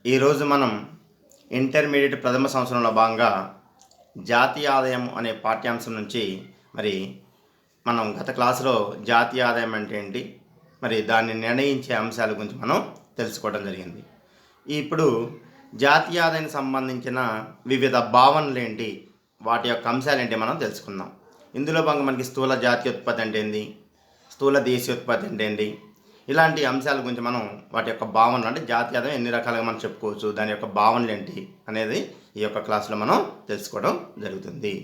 ఈరోజు మనం ఇంటర్మీడియట్ ప్రథమ సంవత్సరంలో భాగంగా జాతీయ ఆదాయం అనే పాఠ్యాంశం నుంచి మరి మనం గత క్లాసులో జాతీయ ఆదాయం అంటే ఏంటి, మరి దాన్ని నిర్ణయించే అంశాల గురించి మనం తెలుసుకోవడం జరిగింది. ఇప్పుడు జాతీయ ఆదాయానికి సంబంధించిన వివిధ భావనలు ఏంటి, వాటి యొక్క అంశాలు ఏంటి మనం తెలుసుకుందాం. ఇందులో భాగంగా మనకి స్థూల జాతీయోత్పత్తి అంటే ఏంటి, స్థూల దేశీయోత్పత్తి అంటే ఏంటి, ఇలాంటి అంశాల గురించి మనం వాటి యొక్క భావనలు, అంటే జాతీయ ఆదాయం ఎన్ని రకాలుగా మనం చెప్పుకోవచ్చు, దాని యొక్క భావనలు ఏంటి అనేది ఈ యొక్క క్లాసులో మనం తెలుసుకోవడం జరుగుతుంది.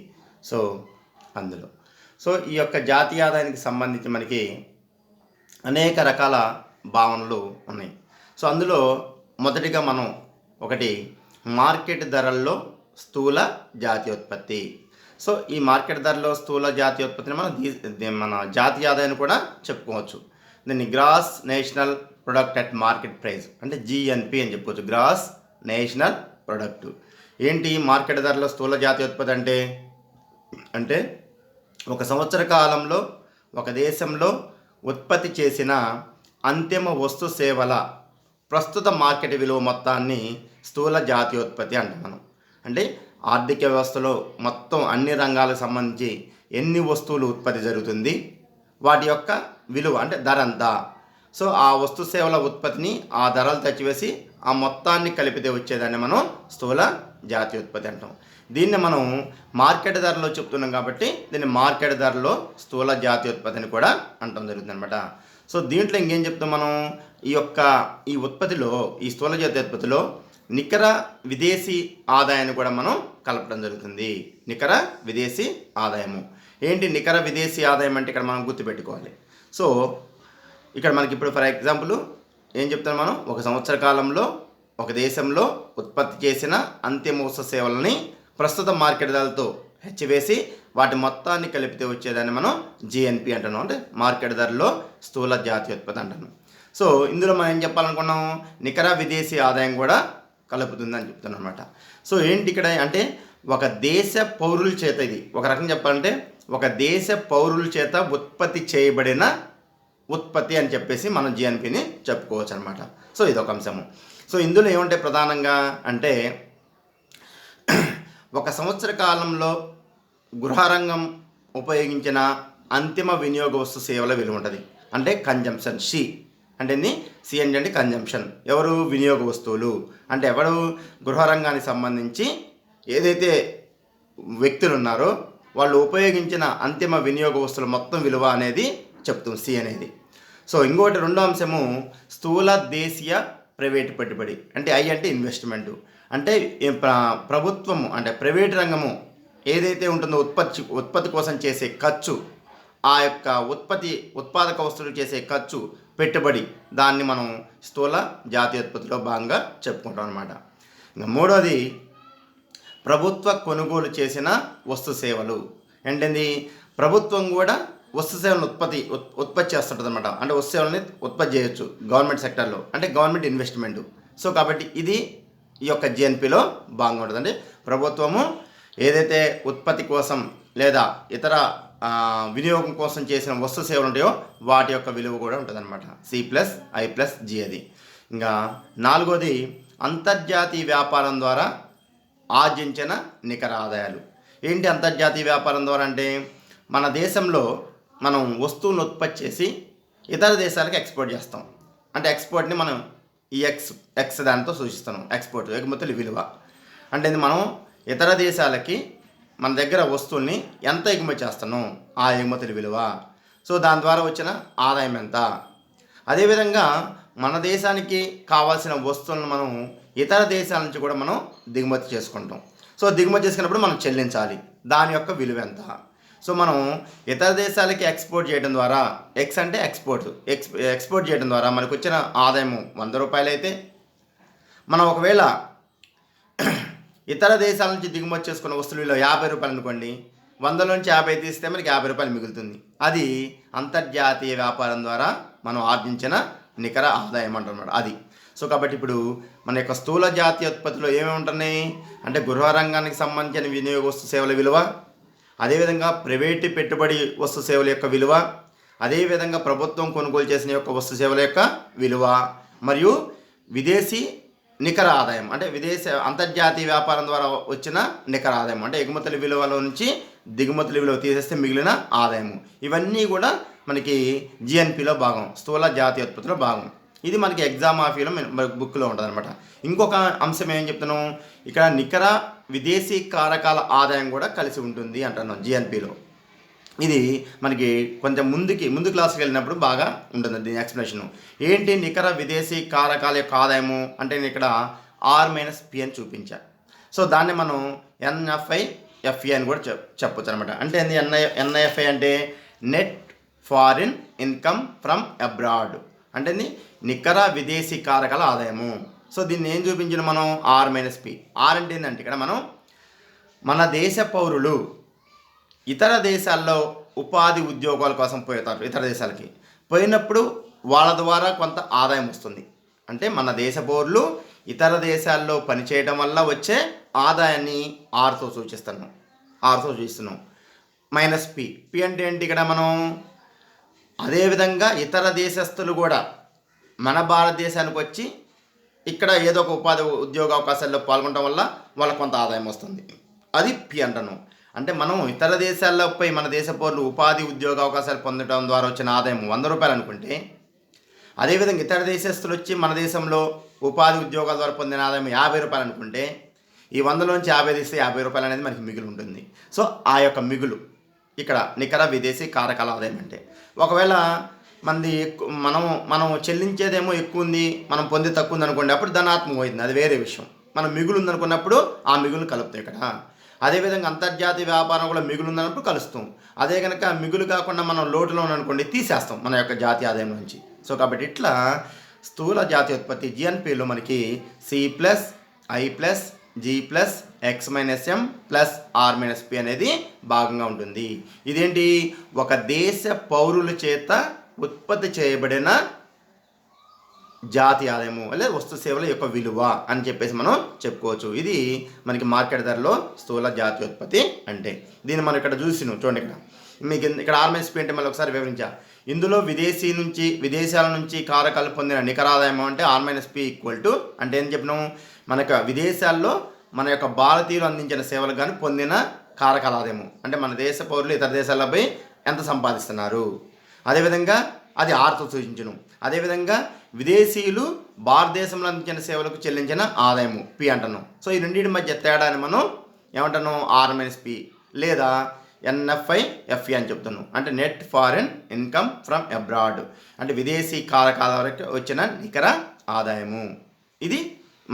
సో ఈ యొక్క జాతీయ ఆదాయానికి సంబంధించి మనకి అనేక రకాల భావనలు ఉన్నాయి. సో అందులో మొదటిగా మనం ఒకటి మార్కెట్ ధరల్లో స్థూల జాతీయోత్పత్తి. సో ఈ మార్కెట్ ధరలో స్థూల జాతీయోత్పత్తిని మన జాతీయ ఆదాయాన్ని కూడా చెప్పుకోవచ్చు. దీన్ని gross national product at market price అంటే జిఎన్పి అని చెప్పుకోవచ్చు. గ్రాస్ నేషనల్ ప్రొడక్ట్ ఏంటి మార్కెట్ ధరలో స్థూల జాతీయోత్పత్తి అంటే ఒక సంవత్సర కాలంలో ఒక దేశంలో ఉత్పత్తి చేసిన అంతిమ వస్తు సేవల ప్రస్తుత మార్కెట్ విలువ మొత్తాన్ని స్థూల జాతీయోత్పత్తి అంటాం మనం. అంటే ఆర్థిక వ్యవస్థలో మొత్తం అన్ని రంగాలకు సంబంధించి ఎన్ని వస్తువులు ఉత్పత్తి జరుగుతుంది, వాటి యొక్క విలువ అంటే ధర అంతా. సో ఆ వస్తు సేవల ఉత్పత్తిని ఆ ధరలు తెచ్చివేసి ఆ మొత్తాన్ని కలిపితే వచ్చేదాన్ని మనం స్థూల జాతీయోత్పత్తి అంటాం. దీన్ని మనం మార్కెట్ ధరలో చెప్తున్నాం కాబట్టి దీన్ని మార్కెట్ ధరలో స్థూల జాతీయోత్పత్తిని కూడా అంటాం జరుగుతుంది అనమాట. సో దీంట్లో ఇంకేం చెప్తాం మనం, ఈ ఉత్పత్తిలో, ఈ స్థూల జాతీయోత్పత్తిలో నికర విదేశీ ఆదాయాన్ని కూడా మనం కలపడం జరుగుతుంది. నికర విదేశీ ఆదాయము ఏంటి, నికర విదేశీ ఆదాయం అంటే ఇక్కడ మనం గుర్తుపెట్టుకోవాలి. సో ఇక్కడ మనకి ఇప్పుడు ఫర్ ఎగ్జాంపుల్ ఏం చెప్తాం మనం, ఒక సంవత్సర కాలంలో ఒక దేశంలో ఉత్పత్తి చేసిన అంతిమ వస్తు సేవలని ప్రస్తుత మార్కెట్ ధరలతో హెచ్చివేసి వాటి మొత్తాన్ని కలిపితే వచ్చేదాన్ని మనం జిఎన్పి అంటున్నాం, అంటే మార్కెట్ ధరలో స్థూల జాతీయోత్పత్తి అంటున్నాం. సో ఇందులో మనం ఏం చెప్పాలనుకున్నాం, నికర విదేశీ ఆదాయం కూడా కలుపుతుందని చెప్తున్నాం అనమాట. సో ఏంటి ఇక్కడ అంటే ఒక దేశ పౌరుల చేత, ఇది ఒక రకంగా చెప్పాలంటే ఒక దేశ పౌరుల చేత ఉత్పత్తి చేయబడిన ఉత్పత్తి అని చెప్పేసి మనం జిఎన్పిని చెప్పుకోవచ్చు అనమాట. సో ఇదొక అంశము. సో ఇందులో ఏమంటే ప్రధానంగా అంటే ఒక సంవత్సర కాలంలో గృహరంగం ఉపయోగించిన అంతిమ వినియోగ వస్తు సేవల విలువ ఉంటుంది, అంటే కన్జంప్షన్. అంటే సి అంటే కన్జంప్షన్, ఎవరు వినియోగ వస్తువులు అంటే ఎవరు గృహరంగానికి సంబంధించి ఏదైతే వ్యక్తులు ఉన్నారో వాళ్ళు ఉపయోగించిన అంతిమ వినియోగ వస్తువుల మొత్తం విలువ అనేది చెప్తుంది సి అనేది. సో ఇంకోటి రెండో అంశము స్థూల దేశీయ ప్రైవేటు పెట్టుబడి, అంటే ఐ అంటే ఇన్వెస్ట్మెంటు, అంటే ప్రభుత్వము అంటే ప్రైవేట్ రంగము ఏదైతే ఉంటుందో ఉత్పత్తి కోసం చేసే ఖర్చు, ఆ యొక్క ఉత్పాదక వస్తువులు చేసే ఖర్చు, పెట్టుబడి, దాన్ని మనం స్థూల జాతీయోత్పత్తిలో భాగంగా చెప్పుకుంటాం అనమాట. ఇంకా మూడోది ప్రభుత్వ కొనుగోలు చేసిన వస్తు సేవలు. ఏంటండి, ప్రభుత్వం కూడా వస్తు సేవలను ఉత్పత్తి చేస్తుంటుంది అనమాట. అంటే వస్తు సేవలని ఉత్పత్తి చేయొచ్చు గవర్నమెంట్ సెక్టర్లో, అంటే గవర్నమెంట్ ఇన్వెస్ట్మెంట్. సో కాబట్టి ఇది ఈ యొక్క జిఎన్పిలో భాగంగా ఉంటుంది. అంటే ప్రభుత్వము ఏదైతే ఉత్పత్తి కోసం లేదా ఇతర వినియోగం కోసం చేసిన వస్తు సేవలు ఉంటాయో వాటి యొక్క విలువ కూడా ఉంటుంది అనమాట. C+I+G అది. ఇంకా నాలుగోది అంతర్జాతీయ వ్యాపారం ద్వారా ఆర్జించిన నికర ఆదాయాలు. ఏంటి అంతర్జాతీయ వ్యాపారం ద్వారా అంటే మన దేశంలో మనం వస్తువులను ఉత్పత్తి చేసి ఇతర దేశాలకు ఎక్స్పోర్ట్ చేస్తాం. అంటే ఎక్స్పోర్ట్ని మనం ఈ ఎక్స్ దానితో సూచిస్తున్నాం. ఎక్స్పోర్ట్ ఎగుమతుల విలువ అంటే మనం ఇతర దేశాలకి మన దగ్గర వస్తువుల్ని ఎంత ఎగుమతి చేస్తున్నాం, ఆ ఎగుమతుల విలువ. సో దాని ద్వారా వచ్చిన ఆదాయం ఎంత. అదేవిధంగా మన దేశానికి కావాల్సిన వస్తువులను మనం ఇతర దేశాల నుంచి కూడా మనం దిగుమతి చేసుకుంటాం. సో దిగుమతి చేసుకున్నప్పుడు మనం చెల్లించాలి, దాని యొక్క విలువ ఎంత. సో మనం ఇతర దేశాలకి ఎక్స్పోర్ట్ చేయడం ద్వారా, ఎక్స్ అంటే ఎక్స్పోర్ట్ చేయడం ద్వారా మనకు వచ్చిన ఆదాయం 100 రూపాయలు అయితే, మనం ఒకవేళ ఇతర దేశాల నుంచి దిగుమతి చేసుకున్న వస్తువుల విలువ 50 రూపాయలు అనుకోండి, 100 నుంచి 50 తీస్తే మనకి 50 రూపాయలు మిగులుతుంది. అది అంతర్జాతీయ వ్యాపారం ద్వారా మనం ఆర్జించిన నికర ఆదాయం అంటున్నాడు అది. సో కాబట్టి ఇప్పుడు మన యొక్క స్థూల జాతీయోత్పత్తిలో ఏమేమి ఉంటున్నాయి అంటే గృహ రంగానికి సంబంధించిన వినియోగ వస్తు సేవల విలువ, అదేవిధంగా ప్రైవేటు పెట్టుబడి వస్తు సేవల యొక్క విలువ, అదేవిధంగా ప్రభుత్వం కొనుగోలు చేసిన యొక్క వస్తు సేవల యొక్క విలువ, మరియు విదేశీ నికర ఆదాయం అంటే అంతర్జాతీయ వ్యాపారం ద్వారా వచ్చిన నికర ఆదాయం అంటే ఎగుమతుల విలువలో నుంచి దిగుమతుల విలువ తీసేస్తే మిగిలిన ఆదాయము. ఇవన్నీ కూడా మనకి జిఎన్పిలో భాగం, స్థూల జాతీయోత్పత్తిలో భాగం. ఇది మనకి ఎగ్జామ్ ఆఫీలో బుక్లో ఉంటుంది అనమాట. ఇంకొక అంశం ఏం చెప్తున్నాం, ఇక్కడ నికర విదేశీ కారకాల ఆదాయం కూడా కలిసి ఉంటుంది అంటున్నాం జిఎన్పిలో. ఇది మనకి కొంచెం ముందు క్లాస్కి వెళ్ళినప్పుడు బాగా ఉంటుంది దీని ఎక్స్ప్లెనేషన్. ఏంటి నికర విదేశీ కారకాల యొక్క ఆదాయము అంటే నేను ఇక్కడ R-P అని చూపించా. సో దాన్ని మనం NFI-FE అని కూడా చెప్పొచ్చు అనమాట. అంటే NFI అంటే net foreign income from abroad, అంటే నికర విదేశీ కారకాల ఆదాయము. సో దీన్ని ఏం చూపించిన మనం R-P. ఆర్ అంటే ఏంటంటే ఇక్కడ మనం మన దేశ పౌరులు ఇతర దేశాల్లో ఉపాధి ఉద్యోగాల కోసం పోతారు. ఇతర దేశాలకి పోయినప్పుడు వాళ్ళ ద్వారా కొంత ఆదాయం వస్తుంది. అంటే మన దేశ పౌరులు ఇతర దేశాల్లో పనిచేయడం వల్ల వచ్చే ఆదాయాన్ని ఆర్తో సూచిస్తున్నాం. -P. P అంటే ఏంటి ఇక్కడ మనం అదేవిధంగా ఇతర దేశస్తులు కూడా మన భారతదేశానికి వచ్చి ఇక్కడ ఏదో ఒక ఉపాధి ఉద్యోగ అవకాశాల్లో పాల్గొనడం వల్ల వాళ్ళకు కొంత ఆదాయం వస్తుంది. అది P అంటున్నాం. అంటే మనం ఇతర దేశాల్లో పోయి మన దేశ పౌరులు ఉపాధి ఉద్యోగ అవకాశాలు పొందడం ద్వారా వచ్చిన ఆదాయం 100 రూపాయలు అనుకుంటే, అదేవిధంగా ఇతర దేశస్తులు వచ్చి మన దేశంలో ఉపాధి ఉద్యోగాల ద్వారా పొందిన ఆదాయం 50 రూపాయలు అనుకుంటే, ఈ 100లోంచి 50 తీస్తే 50 రూపాయలు అనేది మనకి మిగులు ఉంటుంది. సో ఆ యొక్క మిగులు ఇక్కడ నికర విదేశీ కారకాల ఆదాయం అంటే. ఒకవేళ మనది మనం చెల్లించేదేమో ఎక్కువ ఉంది, మనం పొంది తక్కువ ఉంది అనుకోండి, అప్పుడు ధనాత్మకం అవుతుంది, అది వేరే విషయం. మనం మిగులు ఉందనుకున్నప్పుడు ఆ మిగులు కలుపుతాయి ఇక్కడ. అదేవిధంగా అంతర్జాతీయ వ్యాపారం కూడా మిగులు ఉందన్నప్పుడు కలుస్తాం. అదే కనుక మిగులు కాకుండా మనం లోటులో అనుకోండి తీసేస్తాం మన యొక్క జాతీయ ఆదాయం నుంచి. సో కాబట్టి ఇట్లా స్థూల జాతీయోత్పత్తి జిఎన్పిలో మనకి C+I+G+X-M+R-P అనేది భాగంగా ఉంటుంది. ఇదేంటి, ఒక దేశ పౌరుల చేత ఉత్పత్తి చేయబడిన జాతీయ ఆదాయము లేదా వస్తు సేవల యొక్క విలువ అని చెప్పేసి మనం చెప్పుకోవచ్చు. ఇది మనకి మార్కెట్ ధరలో స్థూల జాతీయోత్పత్తి అంటే. దీన్ని మనం ఇక్కడ చూసినాం చూడండి. మీకు ఇక్కడ R-P అంటే మళ్ళీ ఒకసారి వివరించా. ఇందులో విదేశాల నుంచి కారకాలు పొందిన నికర ఆదాయం అంటే R-P అంటే ఏం చెప్పినాం, మనకు విదేశాల్లో మన యొక్క భారతీయులు అందించిన సేవలు కానీ పొందిన కారకాల ఆదాయము అంటే మన దేశ పౌరులు ఇతర దేశాలపై ఎంత సంపాదిస్తున్నారు, అదేవిధంగా అది ఆర్తో సూచించను. అదేవిధంగా విదేశీయులు భారతదేశంలో అందించిన సేవలకు చెల్లించిన ఆదాయము P అంటున్నాం. సో ఈ రెండింటి మధ్య తేడాని మనం ఏమంటున్నాం R-P లేదా NFI-FE అని చెప్తున్నాం. అంటే net foreign income from abroad, అంటే విదేశీ కారకాల వరకు వచ్చిన నికర ఆదాయము. ఇది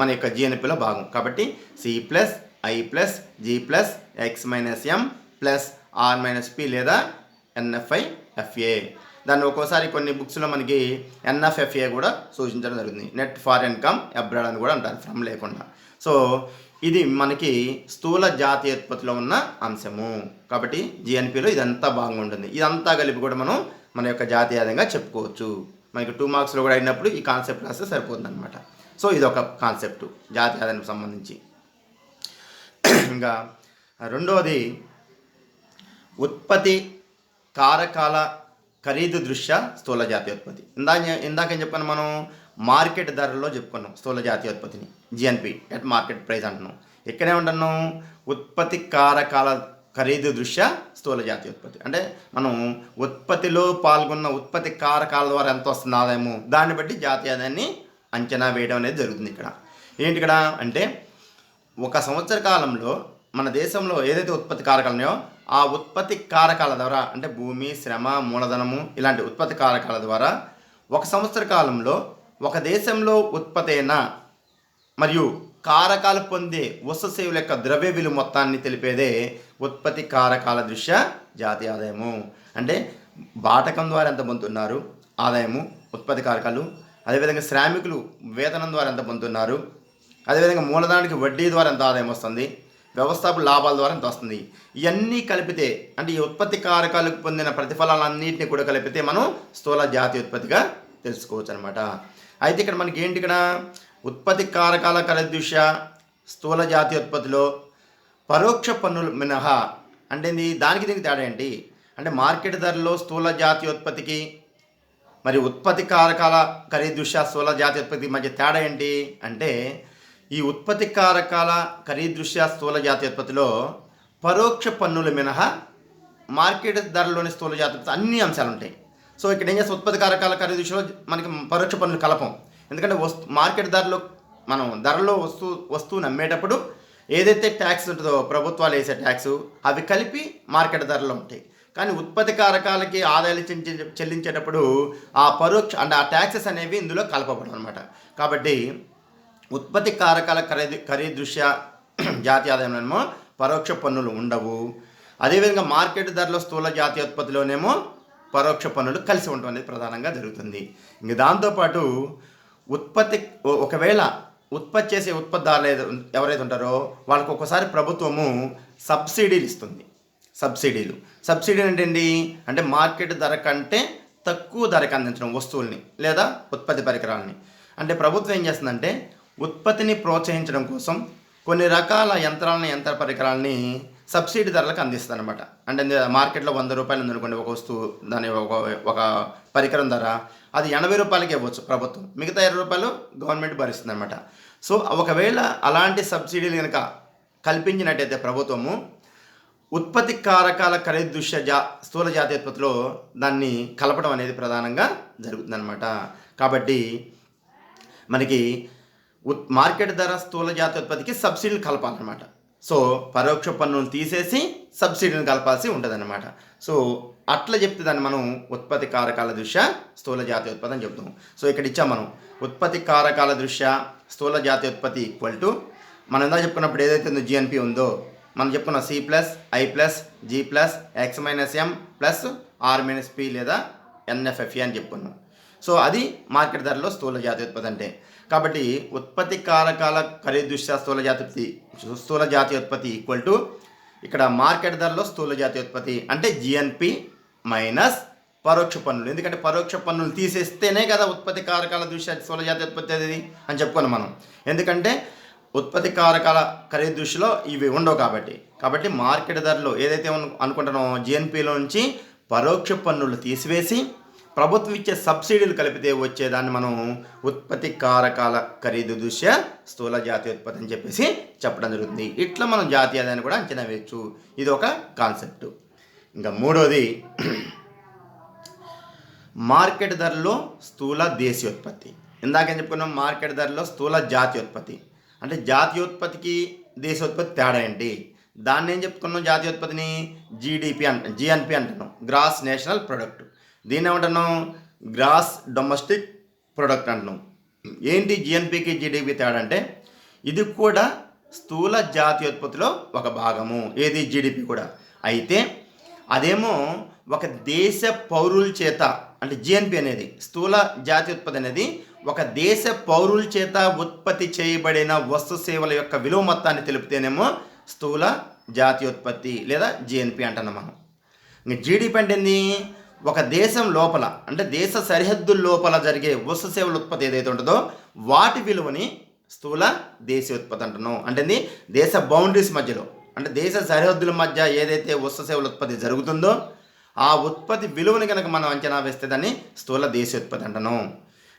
మన యొక్క జిఎన్పిలో భాగం. కాబట్టి C+I+G+X-M+R-P లేదా NFI-FA. దాన్ని ఒక్కోసారి కొన్ని బుక్స్లో మనకి NFFA కూడా సూచించడం జరుగుతుంది. నెట్ ఫారిన్ ఇన్కమ్ అబ్రాడ్ అని కూడా అంటారు ఫ్రమ్ లేకుండా. సో ఇది మనకి స్థూల జాతీయోత్పత్తిలో ఉన్న అంశము. కాబట్టి జిఎన్పిలో ఇదంతా భాగంగా ఉంటుంది. ఇదంతా కలిపి కూడా మనం మన యొక్క జాతీయ ఆదాయంగా చెప్పుకోవచ్చు. మనకి 2 మార్క్స్లో కూడా అయినప్పుడు ఈ కాన్సెప్ట్ రాస్తే సరిపోతుంది అనమాట. సో ఇది ఒక కాన్సెప్ట్ జాతీయ ఆదాయానికి సంబంధించి. ఇంకా రెండవది ఉత్పత్తి కారకాల ఖరీదు దృష్ట్యా స్థూల జాతీయోత్పత్తి. ఇందాకేం చెప్పాను, మనం మార్కెట్ ధరల్లో చెప్పుకున్నాం స్థూల జాతీయోత్పత్తిని, జిఎన్పి అట్ మార్కెట్ ప్రైస్ అంటున్నాం. ఇక్కడే ఉంటున్నాం ఉత్పత్తి కారకాల ఖరీదు దృష్ట్యా స్థూల జాతీయోత్పత్తి. అంటే మనం ఉత్పత్తిలో పాల్గొన్న ఉత్పత్తి కారకాల ద్వారా ఎంత వస్తుంది ఆదాయము, దాన్ని బట్టి జాతీయ ఆదాయాన్ని అంచనా వేయడం అనేది జరుగుతుంది. ఏంటి ఇక్కడ అంటే ఒక సంవత్సర కాలంలో మన దేశంలో ఏదైతే ఉత్పత్తి కారకాలు ఉన్నాయో ఆ ఉత్పత్తి కారకాల ద్వారా అంటే భూమి, శ్రమ, మూలధనము ఇలాంటి ఉత్పత్తి కారకాల ద్వారా ఒక సంవత్సర కాలంలో ఒక దేశంలో ఉత్పత్తి అయిన మరియు కారకాలు పొందే వస్తు సేవల యొక్క ద్రవ్య విలువ మొత్తాన్ని తెలిపేదే ఉత్పత్తి కారకాల దృష్ట్యా జాతీయ ఆదాయము. అంటే బాటకం ద్వారా ఎంత పొందుతున్నారు ఆదాయము ఉత్పత్తి కారకాలు, అదేవిధంగా శ్రామికులు వేతనం ద్వారా ఎంత పొందుతున్నారు, అదేవిధంగా మూలధనానికి వడ్డీ ద్వారా ఎంత ఆదాయం వస్తుంది, వ్యవస్థాపక లాభాల ద్వారా ఎంత వస్తుంది, ఇవన్నీ కలిపితే అంటే ఈ ఉత్పత్తి కారకాలకు పొందిన ప్రతిఫలాలన్నింటినీ కూడా కలిపితే మనం స్థూల జాతీయోత్పత్తిగా తెలుసుకోవచ్చు అనమాట. అయితే ఇక్కడ మనకి ఏంటి, ఇక్కడ ఉత్పత్తి కారకాల ఖరీదు దృష్ట్యా స్థూల జాతీయోత్పత్తిలో పరోక్ష పన్నులు మినహా అంటే దానికి దీనికి తేడా ఏంటి అంటే మార్కెట్ ధరలో స్థూల జాతీయోత్పత్తికి మరి ఉత్పత్తి కారకాల ఖరీదు దృష్ట్యా స్థూల జాతీయోత్పత్తి మధ్య తేడా ఏంటి అంటే ఈ ఉత్పత్తి కారకాల ఖరీదు దృష్ట్యా స్థూల జాతీయోత్పత్తిలో పరోక్ష పన్నులు మినహా మార్కెట్ ధరలోని స్థూల జాతీయోత్పత్తి అన్ని అంశాలు ఉంటాయి. సో ఇక్కడ ఏం చేస్తే ఉత్పత్తి కారకాల ఖరీదు దృష్టిలో మనకి పరోక్ష పన్నులు కలపం. ఎందుకంటే మార్కెట్ ధరలో మనం ధరలో వస్తువుని అమ్మేటప్పుడు ఏదైతే ట్యాక్స్ ఉంటుందో ప్రభుత్వాలు వేసే ట్యాక్స్ అవి కలిపి మార్కెట్ ధరలో ఉంటాయి. కానీ ఉత్పత్తి కారకాలకి ఆదాయాలు చెల్లించేటప్పుడు ఆ పరోక్ష అంటే ఆ ట్యాక్సెస్ అనేవి ఇందులో కలపబడవు అనమాట. కాబట్టి ఉత్పత్తి కారకాల ఖరీదు దృష్ట్యా జాతీయ ఆదాయంలోనేమో పరోక్ష పన్నులు ఉండవు. అదేవిధంగా మార్కెట్ ధరలో స్థూల జాతీయోత్పత్తిలోనేమో పరోక్ష పన్నులు కలిసి ఉండడం అనేది ప్రధానంగా జరుగుతుంది. ఇంక దాంతోపాటు ఒకవేళ ఉత్పత్తి చేసే ఉత్పత్తిదారులు ఎవరైతే ఉంటారో వాళ్ళకు ఒక్కోసారి ప్రభుత్వము సబ్సిడీలు ఇస్తుంది. సబ్సిడీ ఏంటండి అంటే మార్కెట్ ధర కంటే తక్కువ ధరకు అందించడం వస్తువుల్ని లేదా ఉత్పత్తి పరికరాలని. అంటే ప్రభుత్వం ఏం చేస్తుందంటే ఉత్పత్తిని ప్రోత్సహించడం కోసం కొన్ని రకాల యంత్ర పరికరాలని సబ్సిడీ ధరలకు అందిస్తుంది అనమాట. అంటే మార్కెట్లో 100 రూపాయలు ఉందనుకోండి ఒక వస్తువు, దాని ఒక పరికరం ధర అది 80 రూపాయలకి ఇవ్వచ్చు ప్రభుత్వం, మిగతా 20 రూపాయలు గవర్నమెంట్ భరిస్తుంది అనమాట. సో ఒకవేళ అలాంటి సబ్సిడీలు కనుక కల్పించినట్టయితే ప్రభుత్వము ఉత్పత్తి కారకాల ఖరీదు దృష్ట్యా స్థూల జాతీయోత్పత్తిలో దాన్ని కలపడం అనేది ప్రధానంగా జరుగుతుందన్నమాట. కాబట్టి మనకి మార్కెట్ ధర స్థూల జాతీయోత్పత్తికి సబ్సిడీలు కలపాలన్నమాట. సో పరోక్ష పన్నులు తీసేసి సబ్సిడీని కలపాల్సి ఉంటుంది. సో అట్లా చెప్తే దాన్ని మనం ఉత్పత్తి కారకాల దృష్ట్యా స్థూల జాతీయోత్పత్తి అని చెప్తాం. సో ఇక్కడ ఇచ్చాం మనం ఉత్పత్తి కారకాల దృష్ట్యా స్థూల జాతీయోత్పత్తి ఈక్వల్ టు మనం ఎంత చెప్పుకున్నప్పుడు ఏదైతే ఉందో జిఎన్పి ఉందో మనం చెప్పుకున్న C+I+G+X-M+R-P లేదా NFFE అని చెప్పుకున్నాం. సో అది మార్కెట్ ధరలో స్థూల జాతీయోత్పత్తి అంటే. కాబట్టి ఉత్పత్తి కారకాల ఖరీదు దృష్ట్యా స్థూల జాతీయోత్పత్తి ఈక్వల్ టు ఇక్కడ మార్కెట్ ధరలో స్థూల జాతీయోత్పత్తి అంటే జిఎన్పి మైనస్ పరోక్ష పన్నులు. ఎందుకంటే పరోక్ష పన్నులు తీసేస్తేనే కదా ఉత్పత్తి కారకాల దృష్ట్యా స్థూల జాతీయోత్పత్తి అది అని చెప్పుకున్నాం మనం. ఎందుకంటే ఉత్పత్తి కారకాల ఖరీదు దృష్టిలో ఇవి ఉండవు కాబట్టి మార్కెట్ ధరలో ఏదైతే అనుకుంటున్నామో జిఎన్పిలో నుంచి పరోక్ష పన్నులు తీసివేసి ప్రభుత్వం ఇచ్చే సబ్సిడీలు కలిపితే వచ్చేదాన్ని మనం ఉత్పత్తి కారకాల ఖరీదు దృష్ట్యా స్థూల జాతీయోత్పత్తి అని చెప్పేసి చెప్పడం జరుగుతుంది. ఇట్లా మనం జాతీయ ఆదాయాన్ని కూడా అంచనా వేయచ్చు. ఇది ఒక కాన్సెప్ట్. ఇంకా మూడోది మార్కెట్ ధరలో స్థూల దేశీయోత్పత్తి. ఇందాకేం చెప్పుకున్నాం మార్కెట్ ధరలో స్థూల జాతీయోత్పత్తి అంటే జాతీయోత్పత్తికి దేశోత్పత్తి తేడా ఏంటి? దాన్ని ఏం చెప్పుకున్నాం జాతీయోత్పత్తిని జిఎన్పి అంటున్నాం, గ్రాస్ నేషనల్ ప్రొడక్ట్. దీన్ని ఏమంటున్నాం గ్రాస్ డొమెస్టిక్ ప్రొడక్ట్ అంటున్నాం. ఏంటి జిఎన్పికి జీడిపి తేడా అంటే ఇది కూడా స్థూల జాతీయోత్పత్తిలో ఒక భాగము. ఏది జీడిపి కూడా. అయితే అదేమో ఒక దేశ పౌరుల చేత అంటే జిఎన్పి అనేది స్థూల జాతీయోత్పత్తి అనేది ఒక దేశ పౌరుల చేత ఉత్పత్తి చేయబడిన వస్తు సేవల యొక్క విలువ మొత్తాన్ని తెలిపితేనేమో స్థూల జాతీయోత్పత్తి లేదా జిఎన్పి అంటున్నాం మనం. ఇంకా జీడిపి అంటే ఏంది ఒక దేశం లోపల అంటే దేశ సరిహద్దుల లోపల జరిగే వస్తు సేవల ఉత్పత్తి ఏదైతే ఉంటుందో వాటి విలువని స్థూల దేశీయోత్పత్తి అంటున్నాం. అంటే దేశ బౌండరీస్ మధ్యలో అంటే దేశ సరిహద్దుల మధ్య ఏదైతే వస్తు సేవల ఉత్పత్తి జరుగుతుందో ఆ ఉత్పత్తి విలువని కనుక మనం అంచనా వేస్తే దాన్ని స్థూల దేశీయోత్పత్తి అంటున్నాం.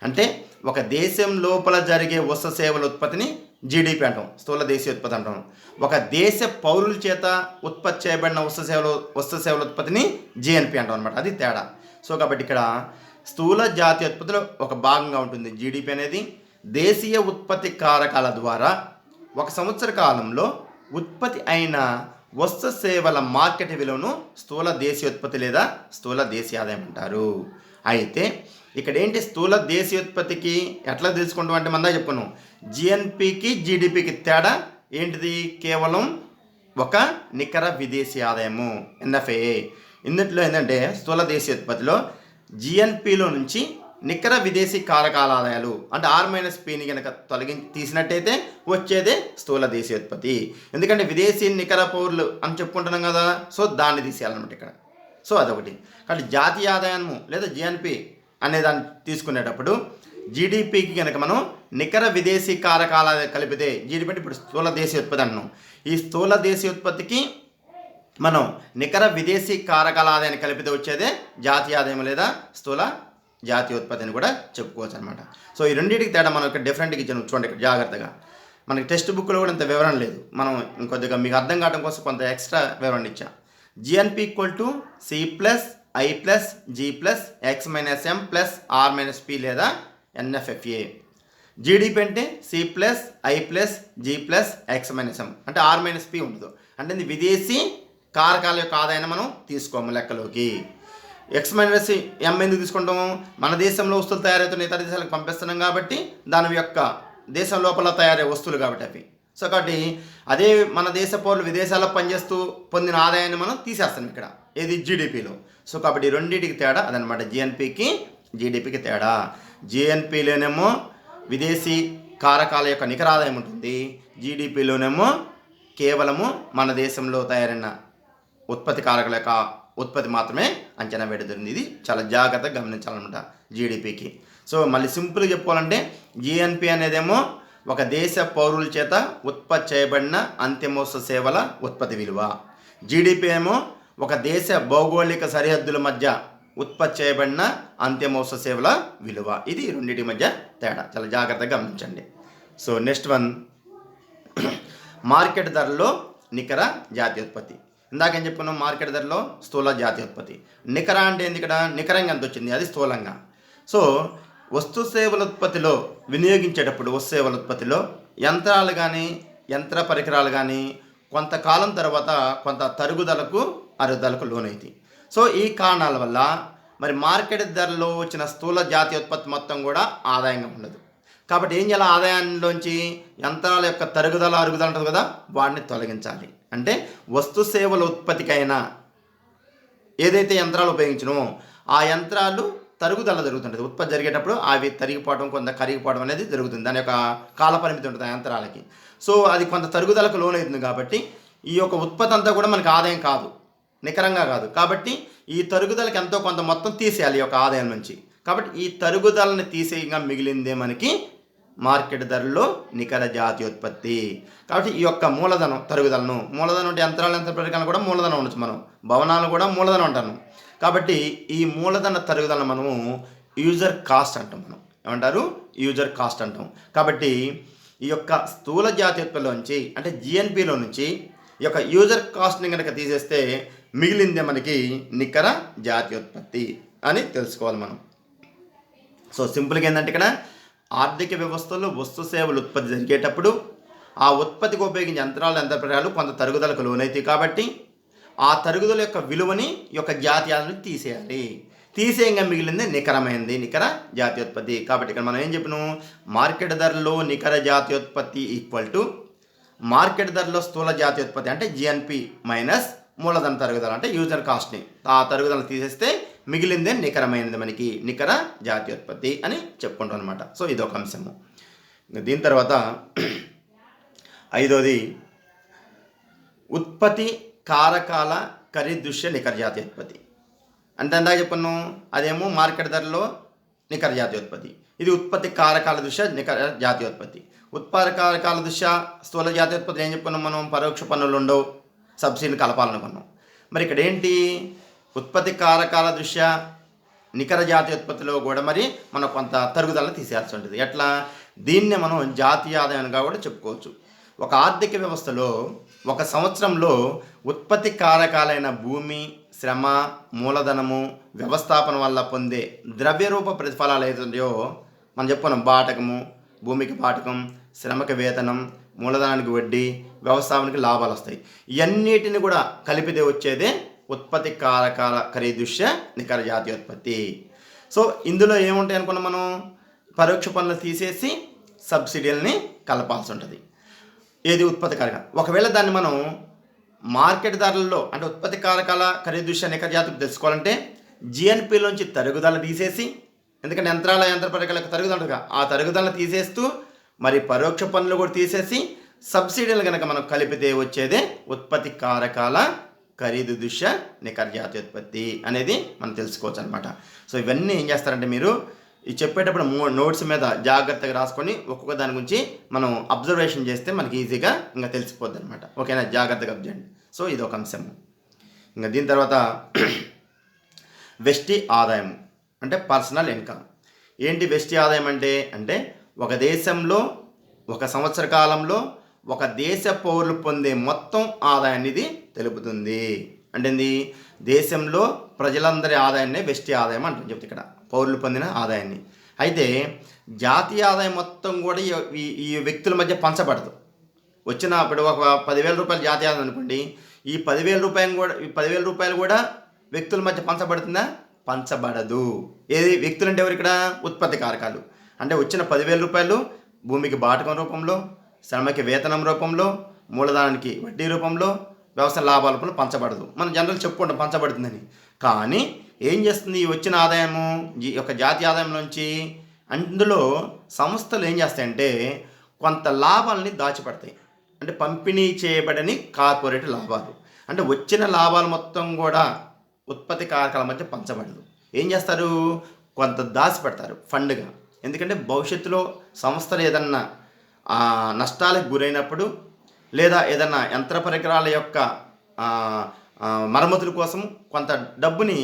అంటే ఒక దేశం లోపల జరిగే వస్తు సేవల ఉత్పత్తిని జీడిపి అంటాం, స్థూల దేశీయోత్పత్తి అంటాం. ఒక దేశ పౌరుల చేత ఉత్పత్తి చేయబడిన వస్తు సేవల ఉత్పత్తిని జిఎన్పి అంటాం అనమాట. అది తేడా. సో కాబట్టి ఇక్కడ స్థూల జాతీయోత్పత్తిలో ఒక భాగంగా ఉంటుంది జీడిపి అనేది. దేశీయ ఉత్పత్తి కారకాల ద్వారా ఒక సంవత్సర కాలంలో ఉత్పత్తి అయిన వస్తు సేవల మార్కెట్ విలువను స్థూల దేశీయోత్పత్తి లేదా స్థూల దేశీయ ఆదాయం అంటారు. అయితే ఇక్కడ ఏంటి స్థూల దేశీయోత్పత్తికి ఎట్లా తెలుసుకుంటాం అంటే మందా చెప్పుకున్నాం జిఎన్పికి జీడిపికి తేడా ఏంటిది కేవలం ఒక నికర విదేశీ ఆదాయము NFAA. ఇందులో ఏంటంటే స్థూల దేశీయోత్పత్తిలో జిఎన్పిలో నుంచి నికర విదేశీ కారకాల ఆదాయాలు అంటే R-Pని కనుక తీసినట్టయితే వచ్చేదే స్థూల దేశీయోత్పత్తి. ఎందుకంటే విదేశీ నికర పౌరులు అని చెప్పుకుంటున్నాం కదా, సో దాన్ని తీసేయాలన్నమాట ఇక్కడ. సో అదొకటి. కాబట్టి జాతీయ ఆదాయము లేదా జిఎన్పి అనేదాన్ని తీసుకునేటప్పుడు జీడిపికి కనుక మనం నికర విదేశీ కారకాల కలిపితే జీడిపి అంటే ఇప్పుడు స్థూల దేశీయోత్పత్తి అంటున్నాం. ఈ స్థూల దేశీయోత్పత్తికి మనం నికర విదేశీ కారకాల ఆదాయాన్ని కలిపితే వచ్చేదే జాతీయ ఆదాయం లేదా స్థూల జాతీయోత్పత్తి అని కూడా చెప్పుకోవచ్చు అనమాట. సో ఈ రెండింటికి తేడా మనం ఇక్కడ డిఫరెంట్గా ఇచ్చాను చూడండి ఇక్కడ జాగ్రత్తగా. మనకి టెక్స్ట్ బుక్లో కూడా ఇంత వివరణ లేదు, మనం ఇంకొద్దిగా మీకు అర్థం కావడం కోసం కొంత ఎక్స్ట్రా వివరణ ఇచ్చా. GNP equal to C plus I plus G plus X minus M plus R minus P లేదా ఎన్ఎఫ్ఎఫ్ఏ. జీడిపి అంటే C plus I plus G plus X minus M అంటే ఆర్ మైనస్ పి ఉండదు. అంటే ఇది విదేశీ కారకాల యొక్క ఆదాయాన్ని మనం తీసుకోము లెక్కలోకి. ఎక్స్ మైనస్ ఎం ఎందుకు తీసుకుంటాము? మన దేశంలో వస్తువులు తయారవుతున్న ఇతర దేశాలకు పంపిస్తున్నాం కాబట్టి దాని యొక్క దేశం లోపల తయారయ్యే వస్తువులు కాబట్టి అవి. సో కాబట్టి అదే మన దేశ పౌరులు విదేశాల్లో పనిచేస్తూ పొందిన ఆదాయాన్ని మనం తీసేస్తాం ఇక్కడ, ఏది జీడిపిలో. సో కాబట్టి రెండింటికి తేడా అదనమాట, జిఎన్పికి జీడిపికి తేడా. జిఎన్పిలోనేమో విదేశీ కారకాల యొక్క నికర ఆదాయం ఉంటుంది, జీడిపిలోనేమో కేవలము మన దేశంలో తయారైన ఉత్పత్తి కారకాల యొక్క ఉత్పత్తి మాత్రమే అంచనా వేయడం. ఇది చాలా జాగ్రత్తగా గమనించాలన్నమాట జీడిపికి. సో మళ్ళీ సింపుల్గా చెప్పుకోవాలంటే జిఎన్పి అనేదేమో ఒక దేశ పౌరుల చేత ఉత్పత్తి చేయబడిన అంతిమోత్సవ సేవల ఉత్పత్తి విలువ. జీడిపి ఏమో ఒక దేశ భౌగోళిక సరిహద్దుల మధ్య ఉత్పత్తి చేయబడిన అంతిమోత్సవ సేవల విలువ. ఇది రెండింటి మధ్య తేడా, చాలా జాగ్రత్తగా గమనించండి. సో నెక్స్ట్ వన్, మార్కెట్ ధరలో నికర జాతీయోత్పత్తి. ఇందాక ఏం చెప్పుకున్నాం, మార్కెట్ ధరలో స్థూల జాతీయోత్పత్తి. నికర అంటే ఏంది? ఇక్కడ నికరంగా ఎంత వచ్చింది, అది స్థూలంగా. సో వస్తు సేవల ఉత్పత్తిలో వినియోగించేటప్పుడు వస్తు సేవల ఉత్పత్తిలో యంత్రాలు కానీ యంత్ర పరికరాలు కానీ కొంతకాలం తర్వాత కొంత తరుగుదలకు అరుగుదలకు లోనైతాయి. సో ఈ కారణాల వల్ల మరి మార్కెట్ ధరలో వచ్చిన స్థూల జాతీయోత్పత్తి మొత్తం కూడా ఆదాయంగా ఉండదు. కాబట్టి ఏం చేయాలి, ఆదాయంలోంచి యంత్రాల యొక్క తరుగుదల అరుగుదల ఉంటుంది కదా, వాటిని తొలగించాలి. అంటే వస్తు సేవల ఉత్పత్తికైనా ఏదైతే యంత్రాలు ఉపయోగించినో ఆ యంత్రాలు తరుగుదల జరుగుతుంటుంది. ఉత్పత్తి జరిగేటప్పుడు అవి తరిగిపోవడం కొంత కరిగిపోవడం అనేది జరుగుతుంది, దాని యొక్క కాలపరిమితి ఉంటుంది ఆ యంత్రాలకి. సో అది కొంత తరుగుదలకు లోనవుతుంది. కాబట్టి ఈ యొక్క ఉత్పత్తి అంతా కూడా మనకి ఆదాయం కాదు, నికరంగా కాదు. కాబట్టి ఈ తరుగుదలకి ఎంతో కొంత మొత్తం తీసేయాలి ఈ యొక్క ఆదాయం నుంచి. కాబట్టి ఈ తరుగుదలని తీసేయగా మిగిలిందే మనకి మార్కెట్ ధరలో నికర జాతీయోత్పత్తి. కాబట్టి ఈ యొక్క మూలధనం తరుగుదలను, మూలధనం అంటే యంత్రాలు యంత్ర పరికరాలు కూడా మూలధనం ఉండొచ్చు, మనం భవనాలు కూడా మూలధనం అంటాను. కాబట్టి ఈ మూలధన తరుగుదలను మనము యూజర్ కాస్ట్ అంటాం. మనం ఏమంటారు, యూజర్ కాస్ట్ అంటాం. కాబట్టి ఈ యొక్క స్థూల జాతీయోత్పత్తిలోంచి అంటే జిఎన్పిలో నుంచి ఈ యొక్క యూజర్ కాస్ట్ని కనుక తీసేస్తే మిగిలిందే మనకి నికర జాతీయోత్పత్తి అని తెలుసుకోవాలి మనం. సో సింపుల్గా ఏంటంటే ఇక్కడ ఆర్థిక వ్యవస్థలో వస్తు సేవలు ఉత్పత్తి జరిగేటప్పుడు ఆ ఉత్పత్తికి ఉపయోగించే యంత్రాలు యంత్ర పరికరాలు కొంత తరుగుదలకు లోనైతాయి. కాబట్టి ఆ తరుగుదల యొక్క విలువని ఈ యొక్క జాతీయాలను తీసేయాలి. తీసేయంగా మిగిలింది నికరమైనది, నికర జాతీయోత్పత్తి. కాబట్టి ఇక్కడ మనం ఏం చెప్పినాం, మార్కెట్ ధరలో నికర జాతీయోత్పత్తి ఈక్వల్ టు మార్కెట్ ధరలో స్థూల జాతీయోత్పత్తి అంటే జిఎన్పి మైనస్ మూలధన తరుగుదల అంటే యూజర్ కాస్ట్ని, ఆ తరుగుదలను తీసేస్తే మిగిలిందే నికరమైనది మనకి నికర జాతీయోత్పత్తి అని చెప్పుకుంటాం అనమాట. సో ఇదొక అంశము. దీని తర్వాత ఐదోది ఉత్పత్తి కారకాల ఖరీదృశ్య నికర జాతీయోత్పత్తి. అంటే అందాక చెప్పుకున్నాం, అదేమో మార్కెట్ ధరలో నికర జాతీయోత్పత్తి, ఇది ఉత్పత్తి కారకాల దృష్ట్యా నికర జాతీయోత్పత్తి. ఉత్పాదక కారకాల దృష్ట్యా స్థూల జాతీయోత్పత్తి ఏం చెప్పుకున్నాం మనం, పరోక్ష పన్నులు ఉండవు, సబ్సిడీని కలపాలనుకున్నాం. మరి ఇక్కడ ఏంటి, ఉత్పత్తి కారకాల దృష్ట్యా నికర జాతీయోత్పత్తిలో కూడా మరి మనం కొంత తరుగుదలను తీసేయాల్సి ఉంటుంది. ఎట్లా, దీన్నే మనం జాతీయ ఆదాయంగా కూడా చెప్పుకోవచ్చు. ఒక ఆర్థిక వ్యవస్థలో ఒక సంవత్సరంలో ఉత్పత్తి కారకాలైన భూమి, శ్రమ, మూలధనము, వ్యవస్థాపన వల్ల పొందే ద్రవ్యరూప ప్రతిఫలాలు ఏదైతున్నాయో మనం చెప్పుకున్నాం, బాటకము, భూమికి బాటకం, శ్రమకి వేతనం, మూలధనానికి వడ్డీ, వ్యవస్థాపనకి లాభాలు వస్తాయి. ఇవన్నిటిని కూడా కలిపితే వచ్చేదే ఉత్పత్తి కారకాల ఖరీదృశ్య నికర జాతీయోత్పత్తి. సో ఇందులో ఏముంటాయి అనుకున్నాం మనం, పరోక్ష పన్నులు తీసేసి సబ్సిడీలని కలపాల్సి ఉంటుంది. ఏది ఉత్పత్తి కారక. ఒకవేళ దాన్ని మనం మార్కెట్ ధరల్లో అంటే ఉత్పత్తి కారకాల ఖరీదృశ్య నికర జాతీయోత్పత్తి తెలుసుకోవాలంటే జిఎన్పిలోంచి తరుగుదల తీసేసి, ఎందుకంటే యంత్రాల యంత్ర పరికరాలకు తరుగుదల ఉంటుంది, ఆ తరుగుదలను తీసేస్తూ మరి పరోక్ష పన్నులు కూడా తీసేసి సబ్సిడీలు కనుక మనం కలిపితే వచ్చేదే ఉత్పత్తి కారకాల ఖరీదు దృశ్య నికర జాతీయోత్పత్తి అనేది మనం తెలుసుకోవచ్చు అనమాట. సో ఇవన్నీ ఏం చేస్తారంటే మీరు ఈ చెప్పేటప్పుడు నోట్స్ మీద జాగ్రత్తగా రాసుకొని ఒక్కొక్క దాని గురించి మనం అబ్జర్వేషన్ చేస్తే మనకి ఈజీగా ఇంకా తెలిసిపోద్ది అనమాట. ఓకేనా, జాగ్రత్తగా అబ్జర్వ్. సో ఇది ఒక అంశము. ఇంకా దీని తర్వాత వెస్టి ఆదాయం అంటే పర్సనల్ ఇన్కమ్. ఏంటి వెస్టి ఆదాయం అంటే, ఒక దేశంలో ఒక సంవత్సర కాలంలో ఒక దేశ పౌరులు పొందే మొత్తం ఆదాయాన్ని ఇది తెలుపుతుంది. అంటే దేశంలో ప్రజలందరి ఆదాయాన్నే వ్యష్టి ఆదాయం అంటారు చెప్తే ఇక్కడ పౌరులు పొందిన ఆదాయాన్ని. అయితే జాతీయ ఆదాయం మొత్తం కూడా ఈ వ్యక్తుల మధ్య పంచబడదు. వచ్చిన ఇప్పుడు ఒక 10,000 రూపాయలు జాతీయ ఆదాయం అనుకోండి, ఈ 10,000 రూపాయలు కూడా వ్యక్తుల మధ్య పంచబడుతుందా? పంచబడదు. ఏది వ్యక్తులు అంటే ఎవరు ఇక్కడ? ఉత్పత్తి కారకాలు. అంటే వచ్చిన 10,000 రూపాయలు భూమికి బాటకం రూపంలో, శ్రమకి వేతనం రూపంలో, మూలధనానికి వడ్డీ రూపంలో, వ్యవసాయ లాభాల రూపంలో పంచబడదు. మనం జనరల్ చెప్పుకుంటాం పంచబడుతుందని. కానీ ఏం చేస్తుంది ఈ వచ్చిన ఆదాయము, ఈ యొక్క జాతీయ ఆదాయం నుంచి అందులో సంస్థలు ఏం చేస్తాయంటే కొంత లాభాలని దాచిపెడతాయి. అంటే పంపిణీ చేయబడని కార్పొరేట్ లాభాలు. అంటే వచ్చిన లాభాలు మొత్తం కూడా ఉత్పత్తి కారకాల మధ్య పంచబడదు. ఏం చేస్తారు? కొంత దాచిపెడతారు ఫండ్గా. ఎందుకంటే భవిష్యత్తులో సంస్థలు ఏదన్నా నష్టాలకు గురైనప్పుడు లేదా ఏదన్నా యంత్ర పరికరాల యొక్క మరమ్మతుల కోసం కొంత డబ్బుని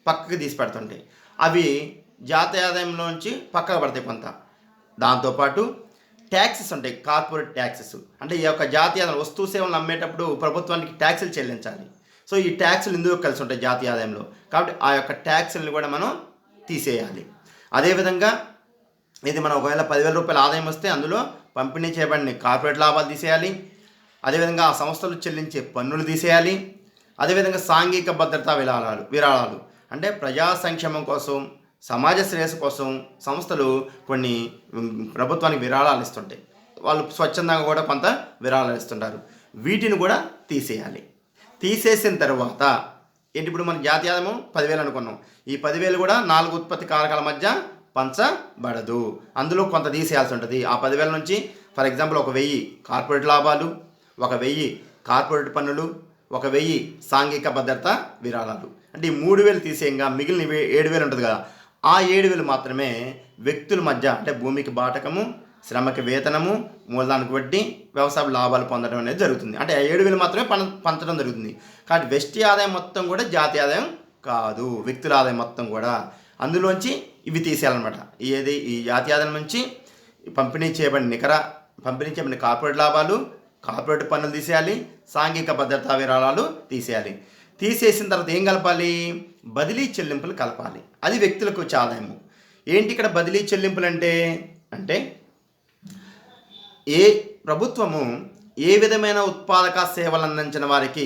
పక్కకి తీసి పెడుతుంటాయి. అవి జాతీయ ఆదాయంలోంచి పక్కకు పడతాయి కొంత. దాంతోపాటు ట్యాక్సెస్ ఉంటాయి, కార్పొరేట్ ట్యాక్సెస్. అంటే ఈ యొక్క జాతీయ ఆదాయం వస్తు సేవలు అమ్మేటప్పుడు ప్రభుత్వానికి ట్యాక్సులు చెల్లించాలి. సో ఈ ట్యాక్సులు ఇందులో కలిసి ఉంటాయి జాతీయ ఆదాయంలో. కాబట్టి ఆ యొక్క ట్యాక్సులను కూడా మనం తీసేయాలి. అదేవిధంగా ఇది మనం ఒకవేళ 10,000 రూపాయల ఆదాయం వస్తే అందులో పంపిణీ చేయబడిన కార్పొరేట్ లాభాలు తీసేయాలి. అదేవిధంగా ఆ సంస్థలు చెల్లించే పన్నులు తీసేయాలి. అదేవిధంగా సాంఘిక భద్రతా విరాళాలు అంటే ప్రజా సంక్షేమం కోసం, సమాజ శ్రేయస్సు కోసం సంస్థలు కొన్ని ప్రభుత్వానికి విరాళాలు ఇస్తుంటాయి. వాళ్ళు స్వచ్ఛందంగా కూడా కొంత విరాళాలు ఇస్తుంటారు. వీటిని కూడా తీసేయాలి. తీసేసిన తర్వాత ఏంటి, ఇప్పుడు మన జాతీయ ఆదాయం 10,000 అనుకున్నాం. ఈ 10,000 కూడా 4 ఉత్పత్తి కారకాల మధ్య పంచబడదు. అందులో కొంత తీసేయాల్సి ఉంటుంది. ఆ 10,000 నుంచి ఫర్ ఎగ్జాంపుల్ 1,000 కార్పొరేట్ లాభాలు, 1,000 కార్పొరేట్ పన్నులు, 1,000 సాంఘిక భద్రత విరాళాలు. అంటే ఈ 3,000 తీసేయంగా మిగిలిన 7,000 ఉంటుంది కదా, ఆ 7,000 మాత్రమే వ్యక్తుల మధ్య అంటే భూమికి బాటకము, శ్రమకి వేతనము, మూలధనానికి వడ్డీ, వ్యవసాయ లాభాలు పొందడం అనేది జరుగుతుంది. అంటే 7,000 మాత్రమే పంచడం జరుగుతుంది. కాబట్టి వ్యష్టి ఆదాయం మొత్తం కూడా జాతీయ ఆదాయం కాదు, వ్యక్తుల ఆదాయం మొత్తం కూడా. అందులోంచి ఇవి తీసేయాలన్నమాట. ఈ జాతీయ ఆదాయం నుంచి పంపిణీ చేయబడిన కార్పొరేట్ లాభాలు, కార్పొరేట్ పన్నులు తీసేయాలి, సాంఘిక భద్రతా విరాళాలు తీసేయాలి. తీసేసిన తర్వాత ఏం కలపాలి? బదిలీ చెల్లింపులు కలపాలి. అది వ్యక్తులకు వచ్చే ఆదాయము. ఏంటి ఇక్కడ బదిలీ చెల్లింపులు అంటే ఏ ప్రభుత్వము ఏ విధమైన ఉత్పాదక సేవలు అందించిన వారికి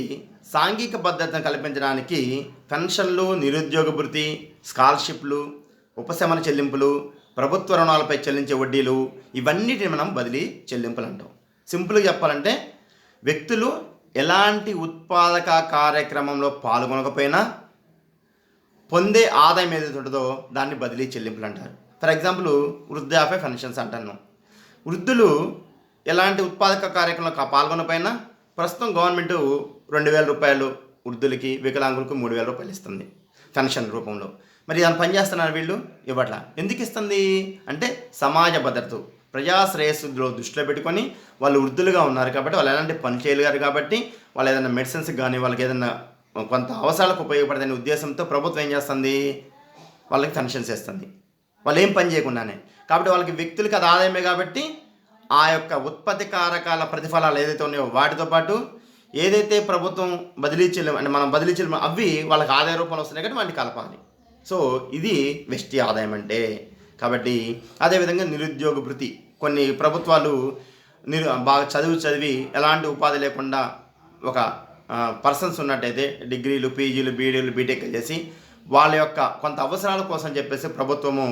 సాంఘిక భద్రతను కల్పించడానికి పెన్షన్లు, నిరుద్యోగ భృతి, స్కాలర్షిప్లు, ఉపశమన చెల్లింపులు, ప్రభుత్వ రుణాలపై చెల్లించే వడ్డీలు, ఇవన్నిటిని మనం బదిలీ చెల్లింపులు అంటాం. సింపుల్గా చెప్పాలంటే వ్యక్తులు ఎలాంటి ఉత్పాదక కార్యక్రమంలో పాల్గొనకపోయినా పొందే ఆదాయం ఏదైతే ఉంటుందో దాన్ని బదిలీ చెల్లింపులు అంటారు. ఫర్ ఎగ్జాంపుల్ వృద్ధాప్య పెన్షన్స్ అంటాను. వృద్ధులు ఎలాంటి ఉత్పాదక కార్యక్రమంలో పాల్గొనకపోయినా ప్రస్తుతం గవర్నమెంట్ 2,000 రూపాయలు వృద్ధులకి, వికలాంగులకు 3,000 రూపాయలు ఇస్తుంది పెన్షన్ రూపంలో. మరి దాన్ని పనిచేస్తున్నారు వీళ్ళు ఇవ్వట్లా. ఎందుకు ఇస్తుంది అంటే సమాజ భద్రత, ప్రజా శ్రేయస్సులో దృష్టిలో పెట్టుకొని వాళ్ళు వృద్ధులుగా ఉన్నారు కాబట్టి వాళ్ళు ఎలాంటి పని చేయలేరు కాబట్టి వాళ్ళు ఏదైనా మెడిసిన్స్ కానీ వాళ్ళకి ఏదైనా కొంత అవసరాలకు ఉపయోగపడదనే ఉద్దేశంతో ప్రభుత్వం ఏం చేస్తుంది, వాళ్ళకి పెన్షన్స్ ఇస్తుంది వాళ్ళు ఏం పని చేయకుండానే. కాబట్టి వాళ్ళకి వ్యక్తులకి అది ఆదాయమే. కాబట్టి ఆ యొక్క ఉత్పత్తి కారకాల ప్రతిఫలాలు ఏదైతే ఉన్నాయో వాటితో పాటు ఏదైతే ప్రభుత్వం బదిలీ అంటే మనం బదిలీ అవి వాళ్ళకి ఆదాయ రూపంలో వస్తున్నాయి కాబట్టి వాటిని కలపాలి. సో ఇది వ్యష్టి ఆదాయం అంటే. కాబట్టి అదేవిధంగా నిరుద్యోగ భృతి, కొన్ని ప్రభుత్వాలు బాగా చదివి ఎలాంటి ఉపాధి లేకుండా ఒక పర్సన్స్ ఉన్నట్టయితే డిగ్రీలు, పీజీలు, బీడీలు, బీటెక్ చేసి వాళ్ళ యొక్క కొంత అవసరాల కోసం చెప్పేసి ప్రభుత్వము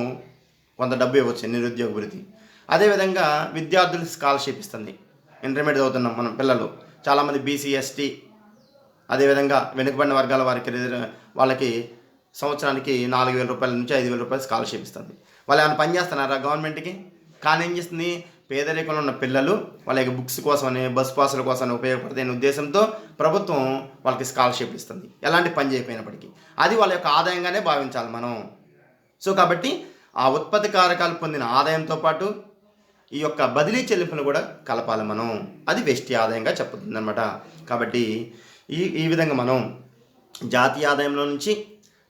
కొంత డబ్బు ఇవ్వచ్చు నిరుద్యోగ భృతి. అదేవిధంగా విద్యార్థులకు స్కాలర్షిప్ ఇస్తుంది. ఇంటర్మీడియట్ చదువుతున్నాం మనం పిల్లలు చాలామంది బీసీ, ఎస్టీ, అదేవిధంగా వెనుకబడిన వర్గాల వాళ్ళకి సంవత్సరానికి 4,000 రూపాయల నుంచి 5,000 రూపాయలు స్కాలర్షిప్ ఇస్తుంది. వాళ్ళు ఏమైనా పని చేస్తున్నారా గవర్నమెంట్కి? కానీ ఏం చేస్తుంది, పేదరికంలో ఉన్న పిల్లలు వాళ్ళకి బుక్స్ కోసమని, బస్ పాసుల కోసమని ఉపయోగపడతాయనే ఉద్దేశంతో ప్రభుత్వం వాళ్ళకి స్కాలర్షిప్ ఇస్తుంది ఎలాంటి పని చేయకపోయినప్పటికీ. అది వాళ్ళ యొక్క ఆదాయంగానే భావించాలి మనం. సో కాబట్టి ఆ ఉత్పత్తి కారకాలు పొందిన ఆదాయంతో పాటు ఈ యొక్క బదిలీ చెల్లింపులు కూడా కలపాలి మనం. అది వ్యష్టి ఆదాయంగా చెప్పుతుంది అనమాట. కాబట్టి ఈ విధంగా మనం జాతీయ ఆదాయంలో నుంచి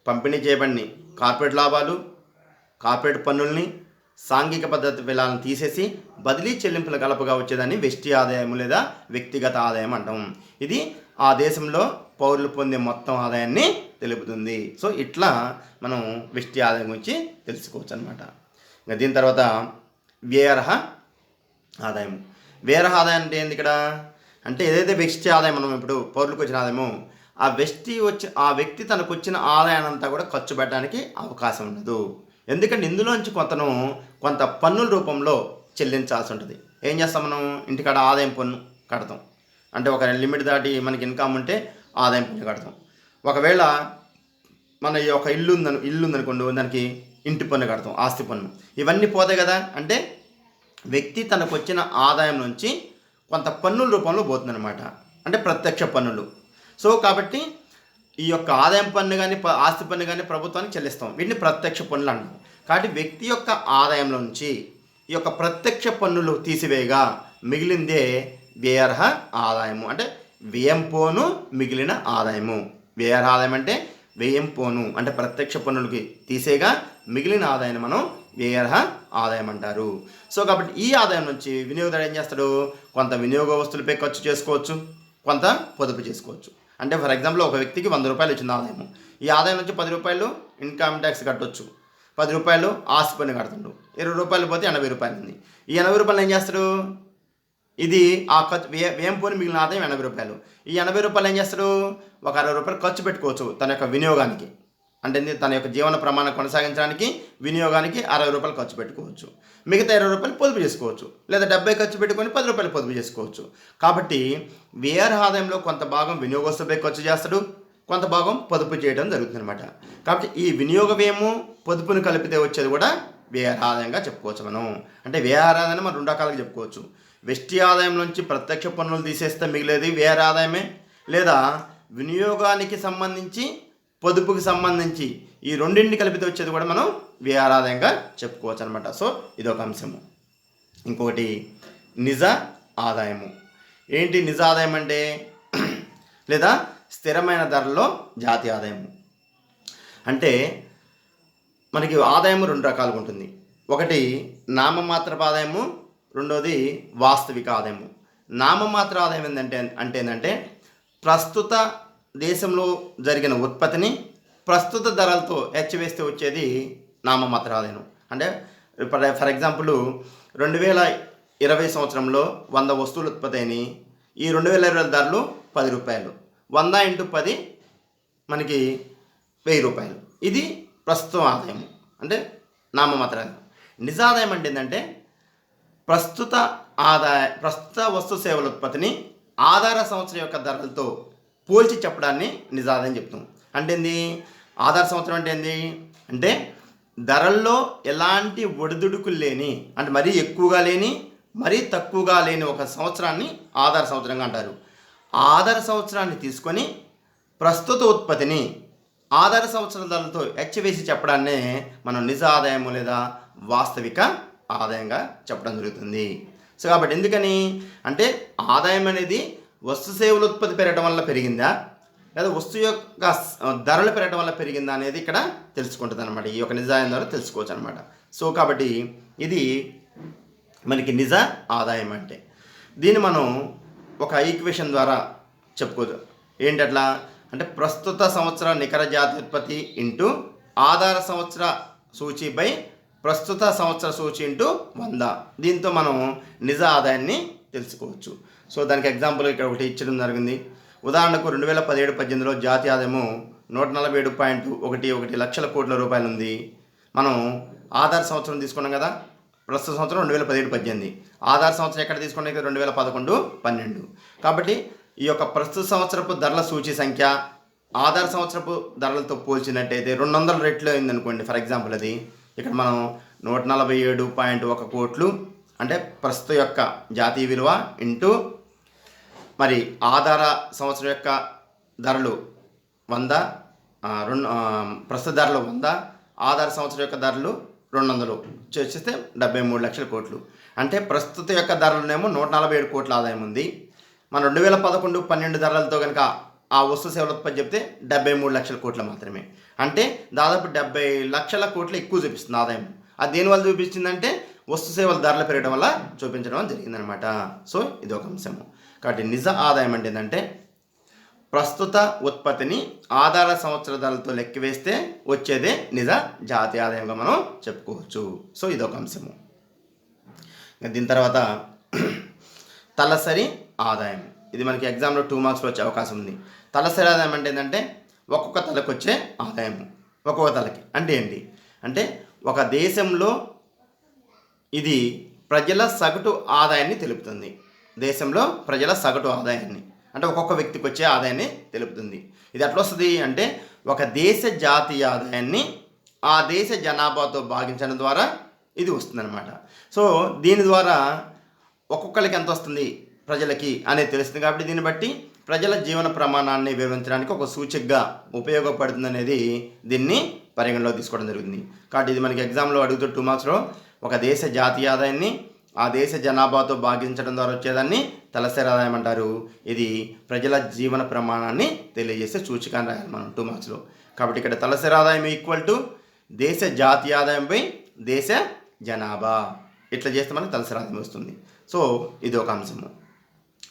పంపిణీ చేయబడిన కార్పొరేట్ లాభాలు, కార్పొరేట్ పన్నుల్ని, సాంఘిక పద్ధతి విధాలను తీసేసి బదిలీ చెల్లింపుల కలపగా వచ్చేదాన్ని వెష్టి ఆదాయం లేదా వ్యక్తిగత ఆదాయం అంటాం. ఇది ఆ దేశంలో పౌరులు పొందే మొత్తం ఆదాయాన్ని తెలుపుతుంది. సో ఇట్లా మనం వెష్టి ఆదాయం గురించి తెలుసుకోవచ్చు అనమాట. ఇంకా దీని తర్వాత వ్యయరహ ఆదాయం. వ్యయరహ ఆదాయం అంటే ఏంది ఇక్కడ అంటే ఏదైతే వెష్టి ఆదాయం మనం ఇప్పుడు పౌరులకు వచ్చిన ఆదాయమో ఆ వ్యక్తి తనకు వచ్చిన ఆదాయాన్ని అంతా కూడా ఖర్చు పెట్టడానికి అవకాశం ఉండదు. ఎందుకంటే ఇందులోంచి కొంత పన్నుల రూపంలో చెల్లించాల్సి ఉంటుంది. ఏం చేస్తాం మనం ఇంటికాడ ఆదాయం పన్ను కడతాం. అంటే ఒక లిమిట్ దాటి మనకి ఇన్కమ్ ఉంటే ఆదాయం పన్ను కడతాం. ఒకవేళ మన ఒక ఇల్లు ఉందనుకోండి, దానికి ఇంటి పన్ను కడతాం, ఆస్తి పన్ను. ఇవన్నీ పోతాయి కదా. అంటే వ్యక్తి తనకు వచ్చిన ఆదాయం నుంచి కొంత పన్నుల రూపంలో పోతుందన్నమాట. అంటే ప్రత్యక్ష పన్నులు. సో కాబట్టి ఈ యొక్క ఆదాయం పన్ను కానీ ఆస్తి పన్ను కానీ ప్రభుత్వానికి చెల్లిస్తాం. వీటిని ప్రత్యక్ష పన్నులు అంటాం. కాబట్టి వ్యక్తి యొక్క ఆదాయంలో నుంచి ఈ యొక్క ప్రత్యక్ష పన్నులు తీసివేయగా మిగిలిందే వ్యయరహ ఆదాయము. అంటే వ్యయం పోను మిగిలిన ఆదాయము. వ్యయరహ ఆదాయం అంటే వ్యయం పోను అంటే ప్రత్యక్ష పన్నులకి తీసేగా మిగిలిన ఆదాయాన్ని మనం వ్యయరహ ఆదాయం అంటారు. సో కాబట్టి ఈ ఆదాయం నుంచి వినియోగదారుడు ఏం చేస్తాడు, కొంత వినియోగ వస్తువులపై ఖర్చు చేసుకోవచ్చు, కొంత పొదుపు చేసుకోవచ్చు. అంటే ఫర్ ఎగ్జాంపుల్ ఒక వ్యక్తికి 100 రూపాయలు వచ్చింది ఆదాయము. ఈ ఆదాయం నుంచి 10 రూపాయలు ఇన్కమ్ ట్యాక్స్ కట్టవచ్చు, 10 రూపాయలు ఆస్తి పన్ను కడుతుండు, 20 రూపాయలు పోతే 80 రూపాయలు ఉంది. ఈ 80 రూపాయలు ఏం చేస్తాడు, ఇది ఆ ఖర్చు వ్యయం పోని మిగిలిన ఆదాయం 80 రూపాయలు. ఈ 80 రూపాయలు ఏం చేస్తాడు, ఒక 60 రూపాయలు ఖర్చు పెట్టుకోవచ్చు తన యొక్క వినియోగానికి. అంటే తన యొక్క జీవన ప్రమాణం కొనసాగించడానికి వినియోగానికి 60 రూపాయలు ఖర్చు పెట్టుకోవచ్చు. మిగతా 20 రూపాయలు పొదుపు చేసుకోవచ్చు, లేదా 70 ఖర్చు పెట్టుకొని 10 రూపాయలు పొదుపు చేసుకోవచ్చు. కాబట్టి వ్యయరహ ఆదాయంలో కొంత భాగం వినియోగస్తులపై ఖర్చు చేస్తాడు, కొంత భాగం పొదుపు చేయడం జరుగుతుంది అనమాట. కాబట్టి ఈ వినియోగ వ్యయము పొదుపును కలిపితే వచ్చేది కూడా వ్యయరహ ఆదాయంగా చెప్పుకోవచ్చు మనం. అంటే వ్యయరహ ఆదాయాన్ని మనం 2 రకాలుగా చెప్పుకోవచ్చు. వెష్టి ఆదాయం నుంచి ప్రత్యక్ష పన్నులు తీసేస్తే మిగిలేది వ్యయరహ ఆదాయమే, లేదా వినియోగానికి సంబంధించి పొదుపుకి సంబంధించి ఈ రెండింటిని కలిపితే వచ్చేది కూడా మనం వ్యయరహ ఆదాయంగా చెప్పుకోవచ్చు అనమాట. సో ఇదొక అంశము. ఇంకొకటి నిజ ఆదాయము. ఏంటి నిజ ఆదాయం అంటే, లేదా స్థిరమైన ధరల్లో జాతీయ ఆదాయము. అంటే మనకి ఆదాయము 2 రకాలుగా ఉంటుంది. ఒకటి నామమాత్రపు ఆదాయము, రెండోది వాస్తవిక ఆదాయము. నామమాత్ర ఆదాయం ఏంటంటే ప్రస్తుత దేశంలో జరిగిన ఉత్పత్తిని ప్రస్తుత ధరలతో హెచ్చవేస్తే వచ్చేది నామమాత్ర ఆదాయం. అంటే ఫర్ ఎగ్జాంపుల్ 2020 సంవత్సరంలో 100 వస్తువులు ఉత్పత్తి అయినాయి. ఈ 2020 ధరలు 10 రూపాయలు. 100 × 10 మనకి 1000 రూపాయలు. ఇది ప్రస్తుత ఆదాయం, అంటే నామమాత్ర ఆదాయం. నిజ ఆదాయం అంటే ఏంటంటే ప్రస్తుత వస్తు సేవల ఉత్పత్తిని ఆధార సంవత్సరం యొక్క ధరలతో పోల్చి చెప్పడాన్ని నిజ ఆదాయం చెప్తాం. అంటే ఏంది ఆధార సంవత్సరం అంటే ఏంది అంటే ధరల్లో ఎలాంటి ఒడిదుడుకులు లేని, అంటే మరీ ఎక్కువగా లేని మరీ తక్కువగా లేని ఒక సంవత్సరాన్ని ఆధార సంవత్సరంగా అంటారు. ఆధార సంవత్సరాన్ని తీసుకొని ప్రస్తుత ఉత్పత్తిని ఆధార సంవత్సరాల ధరలతో హెచ్చవేసి చెప్పడాన్నే మనం నిజ ఆదాయము లేదా వాస్తవిక ఆదాయంగా చెప్పడం జరుగుతుంది. సో కాబట్టి ఎందుకని అంటే ఆదాయం అనేది వస్తు సేవల ఉత్పత్తి పెరగడం వల్ల పెరిగిందా, లేదా వస్తువు యొక్క ధరలు పెరగడం వల్ల పెరిగిందా అనేది ఇక్కడ తెలుసుకుంటుంది అనమాట. ఈ యొక్క నిజ ఆదాయం ద్వారా తెలుసుకోవచ్చు అనమాట. సో కాబట్టి ఇది మనకి నిజ ఆదాయం అంటే. దీన్ని మనం ఒక ఈక్వేషన్ ద్వారా చెప్పుకోవచ్చు. ఏంటట్లా అంటే ప్రస్తుత సంవత్సర నికర జాతీయ ఉత్పత్తి ఇంటూ ఆధార సంవత్సర సూచి బై ప్రస్తుత సంవత్సర సూచి ఇంటూ 100. దీంతో మనం నిజ ఆదాయాన్ని తెలుసుకోవచ్చు. సో దానికి ఎగ్జాంపుల్ ఇక్కడ ఒకటి ఇచ్చడం జరిగింది. ఉదాహరణకు 2017-18లో జాతీయ ఆదాయము 147.11 లక్షల కోట్ల రూపాయలు ఉంది. మనం ఆధార సంవత్సరం తీసుకున్నాం కదా, ప్రస్తుత సంవత్సరం 2017-18, ఆధార సంవత్సరం ఎక్కడ తీసుకున్నాం కదా 2011-12. కాబట్టి ఈ యొక్క ప్రస్తుత సంవత్సరపు ధరల సూచి సంఖ్య ఆధార సంవత్సరపు ధరలతో పోల్చినట్టయితే 200 రెట్లు అయిందనుకోండి. ఫర్ ఎగ్జాంపుల్ అది ఇక్కడ మనం 147.1 కోట్లు అంటే ప్రస్తుత యొక్క జాతీయ విలువ ఇంటూ మరి ఆధార సంవత్సరం యొక్క ధరలు 100, ప్రస్తుత ధరలు 100, ఆధార సంవత్సరం యొక్క ధరలు 200 చేస్తే 73 లక్షల కోట్లు. అంటే ప్రస్తుత యొక్క ధరలునేమో 147 కోట్ల ఆదాయం ఉంది. మన 2011-12 ధరలతో కనుక ఆ వస్తు సేవల ఉత్పత్తి చెప్తే 73 లక్షల కోట్లు మాత్రమే. అంటే దాదాపు 70 లక్షల కోట్లు ఎక్కువ చూపిస్తుంది ఆదాయం. అది దేనివల్ల చూపించిందంటే వస్తు సేవల ధరలు పెరగడం వల్ల చూపించడం జరిగిందనమాట. సో ఇది ఒక అంశము. కాబట్టి నిజ ఆదాయం అంటే ఏంటంటే ప్రస్తుత ఉత్పత్తిని ఆధార సంవత్సర ధరలతో లెక్కివేస్తే వచ్చేదే నిజ జాతీయ ఆదాయంగా మనం చెప్పుకోవచ్చు. సో ఇదొక అంశము. దీని తర్వాత తలసరి ఆదాయం. ఇది మనకి ఎగ్జామ్లో 2 మార్క్స్లో వచ్చే అవకాశం ఉంది. తలసరి ఆదాయం అంటే ఏంటంటే ఒక్కొక్క తలకు వచ్చే ఆదాయం. ఒక్కొక్క తలకి అంటే ఏంటి అంటే ఒక దేశంలో ఇది ప్రజల సగటు ఆదాయాన్ని తెలుపుతుంది. దేశంలో ప్రజల సగటు ఆదాయాన్ని అంటే ఒక్కొక్క వ్యక్తికి వచ్చే ఆదాయాన్ని తెలుపుతుంది. ఇది ఎట్లా వస్తుంది అంటే ఒక దేశ జాతీయ ఆదాయాన్ని ఆ దేశ జనాభాతో భాగించడం ద్వారా ఇది వస్తుందన్నమాట. సో దీని ద్వారా ఒక్కొక్కరికి ఎంత వస్తుంది ప్రజలకి అనేది తెలుస్తుంది. కాబట్టి దీన్ని బట్టి ప్రజల జీవన ప్రమాణాన్ని వివరించడానికి ఒక సూచికగా ఉపయోగపడుతుంది అనేది దీన్ని పరిగణలో తీసుకోవడం జరుగుతుంది. కాబట్టి ఇది మనకి ఎగ్జామ్లో అడుగుతూ 2 మార్క్స్లో ఒక దేశ జాతీయ ఆదాయాన్ని ఆ దేశ జనాభాతో భాగించడం ద్వారా వచ్చేదాన్ని తలసరి ఆదాయం అంటారు. ఇది ప్రజల జీవన ప్రమాణాన్ని తెలియజేసే సూచిక అని రాయాలి మనం 2 మార్క్స్లో. కాబట్టి ఇక్కడ తలసరి ఆదాయం ఈక్వల్ టు దేశ జాతీయ ఆదాయంపై దేశ జనాభా. ఇట్లా చేస్తే మనకు తలసరి ఆదాయం వస్తుంది. సో ఇది ఒక అంశము.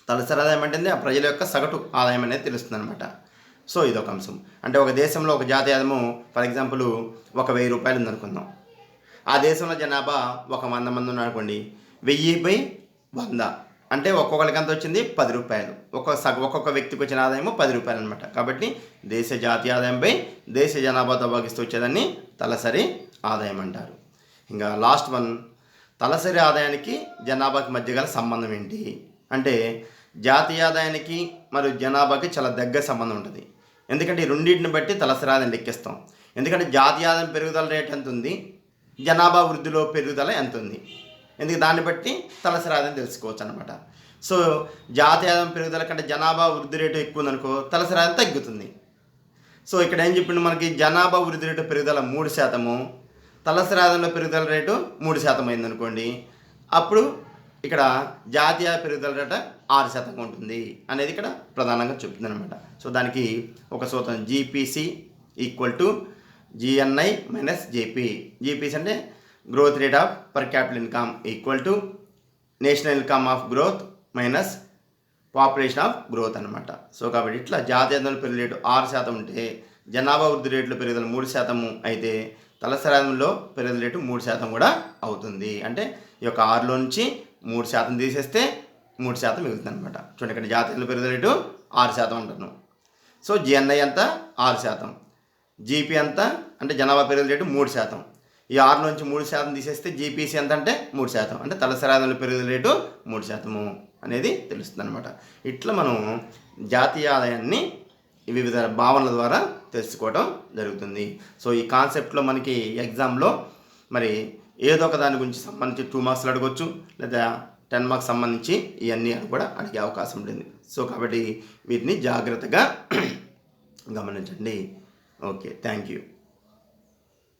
తలసరి ఆదాయం అంటే ఆ ప్రజల యొక్క సగటు ఆదాయం అనేది తెలుస్తుంది అనమాట. సో ఇది ఒక అంశం. అంటే ఒక దేశంలో ఒక జాతీయ ఆదాయము ఫర్ ఎగ్జాంపుల్ 1000 రూపాయలు ఉందనుకుందాం. ఆ దేశంలో జనాభా 100 మంది ఉన్నారనుకోండి. 1000/100 అంటే ఒక్కొక్కరికి ఎంత వచ్చింది 10 రూపాయలు. ఒక్కొక్క వ్యక్తికి వచ్చిన ఆదాయము 10 రూపాయలు అనమాట. కాబట్టి దేశ జాతీయ ఆదాయంపై దేశ జనాభాతో భాగిస్తూ వచ్చేదాన్ని తలసరి ఆదాయం అంటారు. ఇంకా లాస్ట్ వన్, తలసరి ఆదాయానికి జనాభాకి మధ్య గల సంబంధం ఏంటి అంటే జాతీయ ఆదాయానికి మరియు జనాభాకి చాలా దగ్గర సంబంధం ఉంటుంది. ఎందుకంటే ఈ రెండింటిని బట్టి తలసరి ఆదాయం లెక్కిస్తాం. ఎందుకంటే జాతీయ ఆదాయం పెరుగుదల రేట్ ఎంత ఉంది, జనాభా వృద్ధిలో పెరుగుదల ఎంత ఉంది, ఎందుకు దాన్ని బట్టి తలసరి ఆదాయం తెలుసుకోవచ్చు అనమాట. సో జాతీయ ఆదాయం పెరుగుదల కంటే జనాభా వృద్ధి రేటు ఎక్కువ ఉందనుకో తలసరి ఆదాయం తగ్గుతుంది. సో ఇక్కడ ఏం చెప్పిండు మనకి జనాభా వృద్ధి రేటు పెరుగుదల 3%, తలసరి ఆదాయంలో పెరుగుదల రేటు 3% అయిందనుకోండి, అప్పుడు ఇక్కడ జాతీయ పెరుగుదల రేట 6% ఉంటుంది అనేది ఇక్కడ ప్రధానంగా చెప్తుంది అనమాట. సో దానికి ఒక సూత్రం GPC equal to GNI minus JP. GPC అంటే growth rate of per capital income equal to national income of growth minus population of growth అనమాట. సో కాబట్టి ఇట్లా జాతీయ పెరుగుదల రేటు 6% ఉంటే జనాభా వృద్ధి రేట్లు పెరుగుదల 3% అయితే తలసరి ఆదాయంలో పెరుగుదల రేటు 3% కూడా అవుతుంది. అంటే ఈ యొక్క 6లో నుంచి 3% తీసేస్తే 3% మిగులుతుంది అనమాట. చూడండి ఇక్కడ జాతీయ పెరుగుదల రేటు 6% అంటున్నాం. సో జిఎన్ఐ అంతా 6%, జీపీ అంతా అంటే జనాభా పెరుగుదల రేటు 3%. ఈ 6 నుంచి 3% తీసేస్తే జీపీసీ ఎంత అంటే 3%. అంటే తలసరి ఆదాయంలో పెరుగుదల రేటు 3% అనేది తెలుస్తుంది అనమాట. ఇట్లా మనం జాతీయ ఆదాయాన్ని వివిధ భావనల ద్వారా తెలుసుకోవడం జరుగుతుంది. సో ఈ కాన్సెప్ట్లో మనకి ఎగ్జామ్లో మరి ఏదో ఒక దాని గురించి సంబంధించి 2 మార్క్స్లు అడగవచ్చు, లేదా 10 మార్క్స్ సంబంధించి ఇవన్నీ కూడా అడిగే అవకాశం ఉంటుంది. సో కాబట్టి వీటిని జాగ్రత్తగా గమనించండి. Okay, thank you.